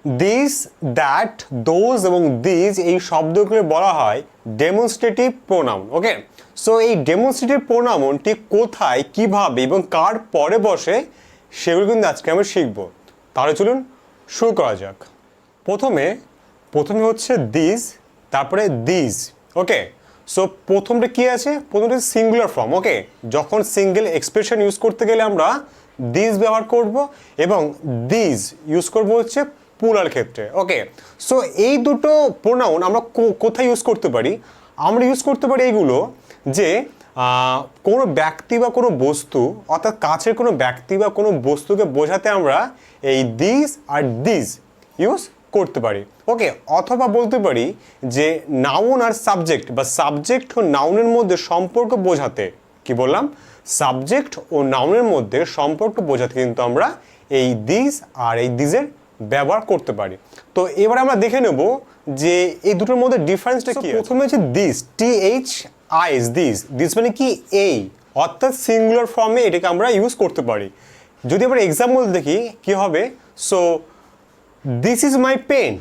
This, that, those এবং these এই শব্দগুলো বলা হয় ডেমনস্ট্রেটিভ প্রোনাউন। ওকে, সো এই ডেমনস্ট্রেটিভ প্রোনাউনটি কোথায়, কিভাবে এবং কার পরে বসে সেগুলো কিন্তু আজকে আমরা শিখব। তাহলে চলুন শুরু করা যাক। প্রথমে হচ্ছে দিস, তারপরে দিজ। ওকে, সো প্রথমটা কি আছে? প্রথমটা সিঙ্গুলার ফর্ম। ওকে, যখন সিঙ্গেল এক্সপ্রেশন ইউজ করতে গেলে আমরা দিস ব্যবহার করব এবং দিজ ইউজ করব হচ্ছে প্লুরাল ক্ষেত্রে। ওকে, সো এই দুটো প্রোনাউন আমরা কোথায় ইউজ করতে পারি? আমরা ইউজ করতে পারি এইগুলো যে কোনো ব্যক্তি বা কোনো বস্তু, অর্থাৎ কাছের কোনো ব্যক্তি বা কোনো বস্তুকে বোঝাতে আমরা এই দিস আর দিস ইউজ করতে পারি। ওকে, অথবা বলতে পারি যে নাউন আর সাবজেক্ট বা সাবজেক্ট ও নাউনের মধ্যে সম্পর্ক বোঝাতে, কি বললাম, সাবজেক্ট ও নাউনের মধ্যে সম্পর্ক বোঝাতে কিন্তু আমরা এই দিস আর এই দিসের ব্যবহার করতে পারি। তো এবার আমরা দেখে নেব যে এই দুটোর মধ্যে ডিফারেন্সটা কি। প্রথমে হচ্ছে দিস, THIS, দিস মানে কি এই, অর্থাৎ সিঙ্গুলার ফর্মে এটাকে আমরা ইউজ করতে পারি। যদি আমরা এক্সাম্পল দেখি কি হবে, so this is my pen,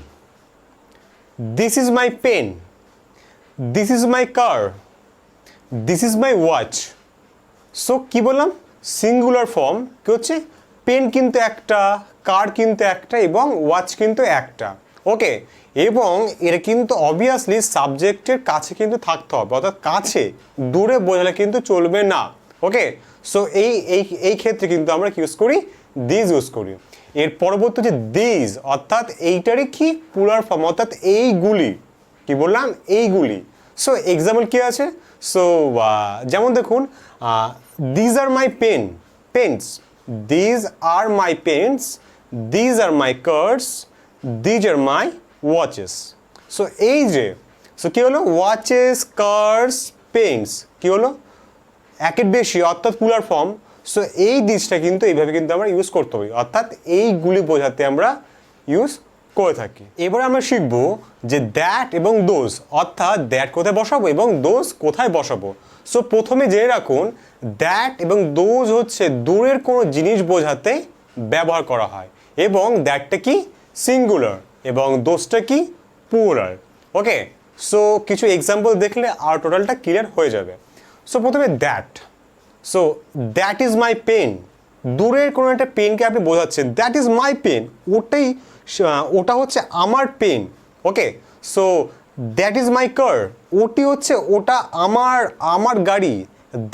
this is my pen, this is my car, this is my watch. So কি বললাম, সিঙ্গুলার ফর্ম কি হচ্ছে, পেন কিন্তু একটা, কার কিন্তু একটা এবং ওয়াচ কিন্তু একটা। ওকে, এবং এটা কিন্তু অবভিয়াসলি সাবজেক্টের কাছে কিন্তু থাকতে হবে, অর্থাৎ কাছে, দূরে বোঝালে কিন্তু চলবে না। ওকে, সো এই ক্ষেত্রে কিন্তু আমরা কি ইউজ করি, দিস ইউজ করি। এর পরবর্তী যে দিস, অর্থাৎ এইটারই কি প্লুরাল ফর্ম, অর্থাৎ এইগুলি, কি বললাম, এইগুলি। সো এক্সাম্পল কি আছে, সো যেমন দেখুন, these are my pens, these are my pens, these are my cars, these are my watches. So এই যে, সো কি হলো, ওয়াচেস, কার্স, পেন্স, কি হলো, একের বেশি, অর্থাৎ প্লুরাল ফর্ম। সো এই দিসটা কিন্তু এইভাবে কিন্তু আমরা ইউজ করতে হবে, অর্থাৎ এইগুলি বোঝাতে আমরা ইউজ করে থাকি। এবারে আমরা শিখব যে দ্যাট এবং দোজ, অর্থাৎ দ্যাট কোথায় বসাবো এবং দোজ কোথায় বসাবো। সো প্রথমে জেনে রাখুন, দ্যাট এবং দোজ হচ্ছে দূরের কোনো জিনিস বোঝাতে ব্যবহার করা হয়, এবং দ্যাটটা কি সিঙ্গুলার এবং দোজটা কি প্লুরাল। ওকে, সো কিছু এক্সাম্পল দেখলে আর টোটালটা ক্লিয়ার হয়ে যাবে। সো প্রথমে that, so that is my pen, দূরের কোনো একটা পেনকে আপনি বোঝাচ্ছেন, দ্যাট ইজ মাই পেন, ওটা হচ্ছে আমার pen. Okay, so that is my car, ওটা আমার গাড়ি,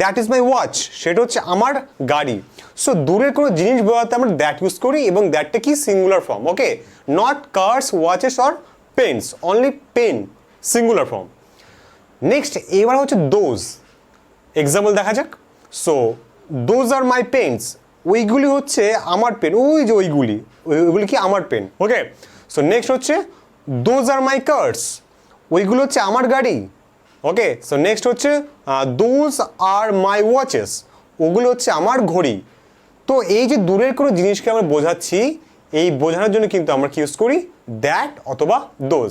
দ্যাট ইজ মাই ওয়াচ, সেটা হচ্ছে আমার গাড়ি। সো দূরের কোনো জিনিস বোঝাতে আমরা দ্যাট ইউজ করি এবং দ্যাটটা কি singular form. Okay, not cars, watches or pens, only pen, singular form. Next এবার হচ্ছে দোজ, এক্সাম্পল দেখা যাক। So those are my pens, ওইগুলি হচ্ছে আমার পেন, ওই যে ওইগুলি কি আমার পেন। ওকে, সো নেক্সট হচ্ছে দোজ আর মাই কার্স, ওইগুলো হচ্ছে আমার গাড়ি। ওকে, সো নেক্সট হচ্ছে দোজ আর মাই ওয়াচেস, ওগুলো হচ্ছে আমার ঘড়ি। তো এই যে দূরের কোনো জিনিসকে আমরা বোঝাচ্ছি, এই বোঝানোর জন্য কিন্তু আমরা কি ইউজ করি, দ্যাট অথবা দোজ।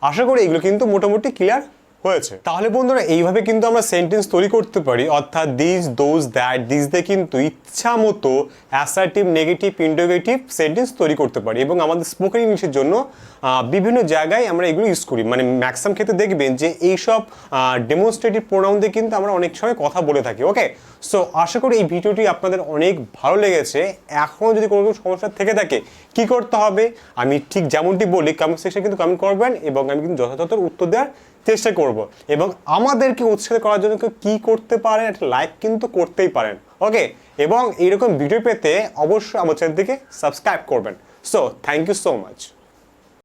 আশা করি এগুলো কিন্তু মোটামুটি ক্লিয়ার হয়েছে। তাহলে বন্ধুরা এইভাবে কিন্তু আমরা সেন্টেন্স তৈরি করতে পারি, অর্থাৎ দিস, দোজ, দ্যাট, দিস দিয়ে কিন্তু ইচ্ছা মতো অ্যাসার্টিভ, নেগেটিভ, ইন্টারোগেটিভ সেন্টেন্স তৈরি করতে পারি। এবং আমাদের স্পোকেন ইংলিশের জন্য বিভিন্ন জায়গায় আমরা এগুলো ইউজ করি, মানে ম্যাক্সিমাম ক্ষেত্রে দেখবেন যে এইসব ডেমনস্ট্রেটিভ প্রোনাউন দিয়ে কিন্তু আমরা অনেক সময় কথা বলে থাকি। ওকে, সো আশা করি এই ভিডিওটি আপনাদের অনেক ভালো লেগেছে। এখন যদি কোনো সমস্যা থেকে থাকে কি করতে হবে, আমি ঠিক যেমনটি বলি কমেন্ট সেকশনে কিন্তু কমেন্ট করবেন এবং আমি কিন্তু যথাযথ উত্তর দেওয়ার চেষ্টা করব। এবং আমাদেরকে উৎসাহিত করার জন্য কি করতে পারেন, একটা লাইক কিন্তু করতেই পারেন। ওকে, এবং এইরকম ভিডিও পেতে অবশ্যই আমার চ্যানেলটিকে সাবস্ক্রাইব করবেন। So thank you so much.